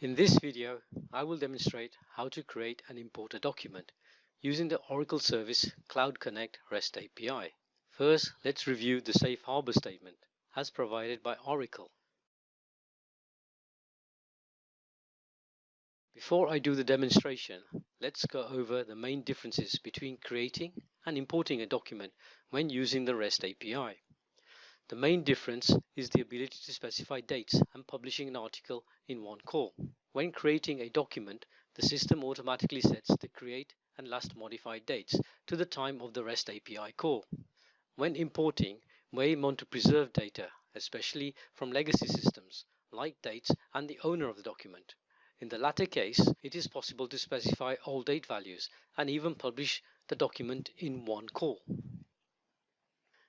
In this video, I will demonstrate how to create and import a document using the Oracle Service Cloud Connect REST API. First, let's review the safe harbor statement as provided by Oracle. Before I do the demonstration, let's go over the main differences between creating and importing a document when using the REST API. The main difference is the ability to specify dates and publishing an article in one call. When creating a document, the system automatically sets the create and last modified dates to the time of the REST API call. When importing, we want to preserve data, especially from legacy systems, like dates and the owner of the document. In the latter case, it is possible to specify all date values and even publish the document in one call.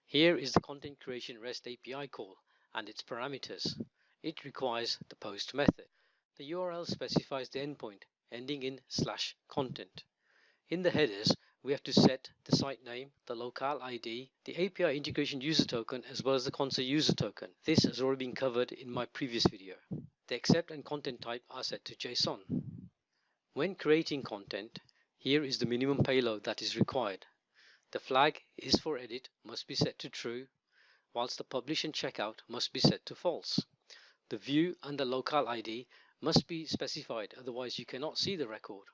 Here is the content creation REST API call and its parameters. It requires the post method. The URL specifies the endpoint ending in /content. In the headers, we have to set the site name, the locale ID, the API integration user token, as well as the console user token. This has already been covered in my previous video. The accept and content type are set to JSON. When creating content, here is the minimum payload that is required. The flag is for edit must be set to true, whilst the publish and checkout must be set to false. The view and the locale ID must be specified, otherwise you cannot see the record.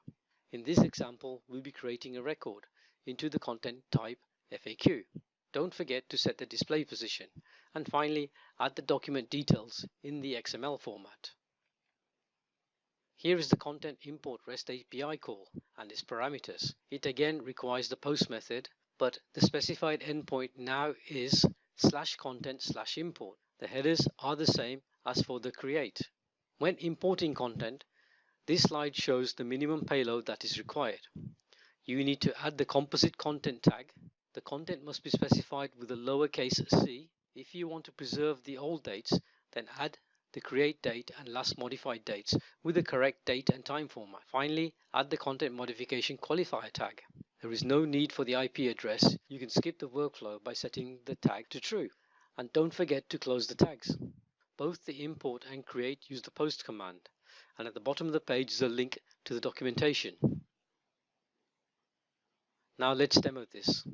In this example, we'll be creating a record into the content type FAQ. Don't forget to set the display position. And finally, add the document details in the XML format. Here is the content import REST API call and its parameters. It again requires the post method, but the specified endpoint now is /content/import. The headers are the same as for the create. When importing content, this slide shows the minimum payload that is required. You need to add the composite content tag. The content must be specified with a lowercase c. If you want to preserve the old dates, then add the create date and last modified dates with the correct date and time format. Finally, add the content modification qualifier tag. There is no need for the IP address. You can skip the workflow by setting the tag to true. And don't forget to close the tags. Both the import and create use the post command. And at the bottom of the page is a link to the documentation. Now let's demo this.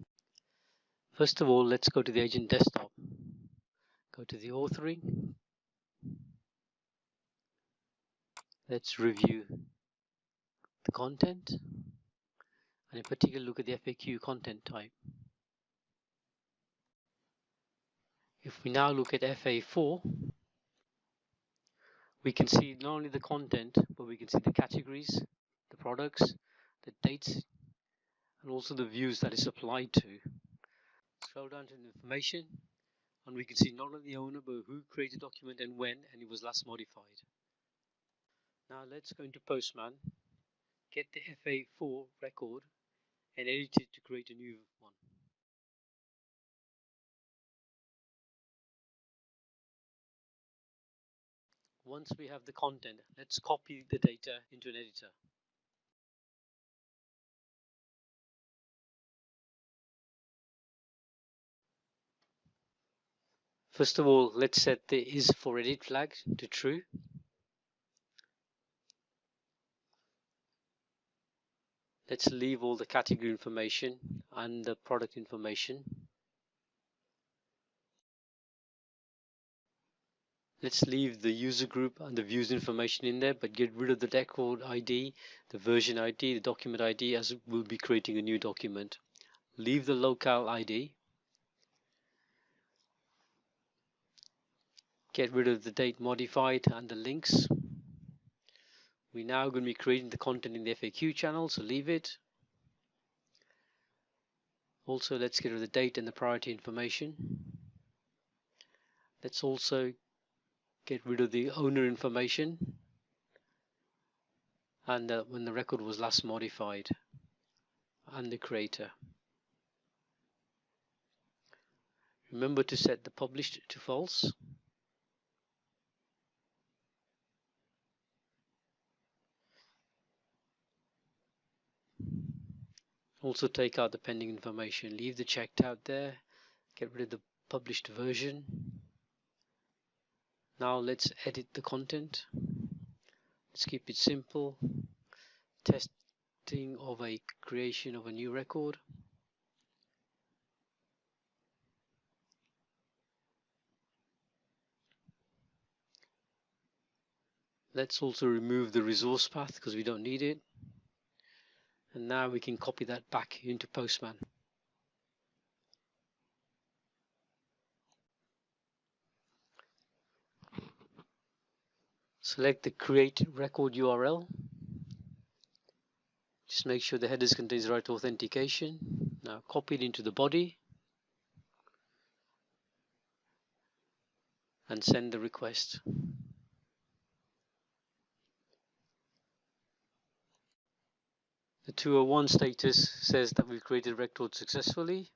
First of all, let's go to the agent desktop. Go to the authoring. Let's review the content. And in particular, look at the FAQ content type. If we now look at FA4, we can see not only the content, but we can see the categories, the products, the dates, and also the views that it's applied to. Scroll down to the information, and we can see not only the owner, but who created the document and when, and it was last modified. Now let's go into Postman, get the FA4 record, and edit it to create a new one. Once we have the content, let's copy the data into an editor. First of all, let's set the is for edit flag to true. Let's leave all the category information and the product information. Let's leave the user group and the views information in there, but get rid of the record ID, the version ID, the document ID, as we'll be creating a new document. Leave the locale ID. Get rid of the date modified and the links. We're now going to be creating the content in the FAQ channel, so leave it. Also, let's get rid of the date and the priority information. Let's also get rid of the owner information and when the record was last modified and the creator. Remember to set the published to false. Also take out the pending information, leave the checked out there, get rid of the published version. Now let's edit the content. Let's keep it simple. Testing of a creation of a new record. Let's also remove the resource path because we don't need it. And now we can copy that back into Postman. Select the create record URL. Just make sure the headers contains the right authentication. Now copy it into the body and send the request. The 201 status says that we've created a record successfully.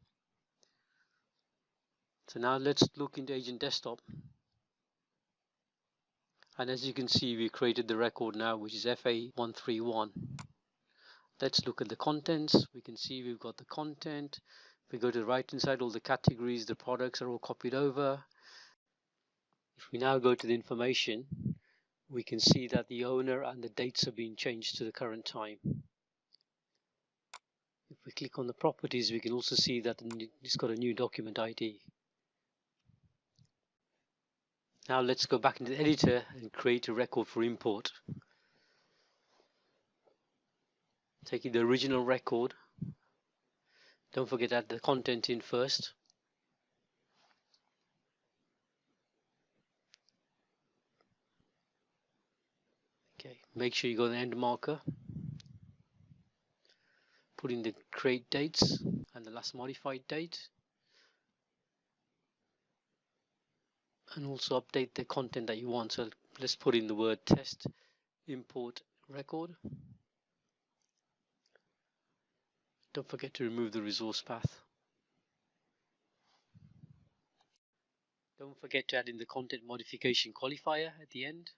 So now let's look into Agent Desktop. And as you can see, we created the record now, which is FA131. Let's look at the contents. We can see we've got the content. If we go to the right hand side, all the categories, the products are all copied over. If we now go to the information, we can see that the owner and the dates have been changed to the current time. If we click on the properties, we can also see that it's got a new document ID. Now let's go back into the editor and create a record for import. Taking the original record, don't forget to add the content in first. Okay, make sure you go to the end marker. Put in the create dates and the last modified date. And also update the content that you want. So let's put in the word test import record. Don't forget to remove the resource path. Don't forget to add in the content modification qualifier at the end.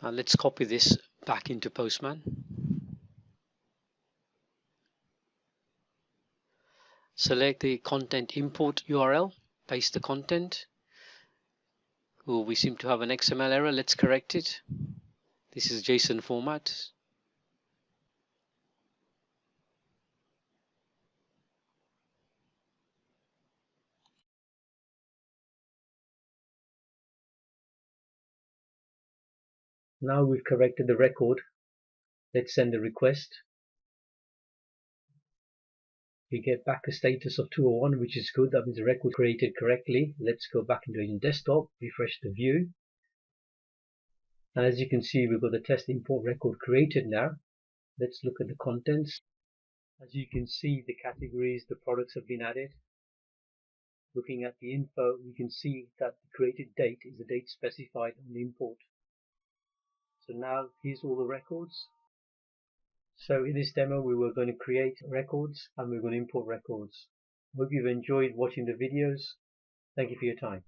Now let's copy this back into Postman. Select the content import URL, paste the content. Oh, we seem to have an XML error. Let's correct it. This is JSON format. Now we've corrected the record. Let's send a request. We get back a status of 201, which is good. That means the record created correctly. Let's go back into Agent Desktop, refresh the view. And as you can see, we've got the test import record created now. Let's look at the contents. As you can see, the categories, the products have been added. Looking at the info, we can see that the created date is the date specified on the import. So now here's all the records. So in this demo, we were going to create records and we're going to import records. Hope you've enjoyed watching the videos. Thank you for your time.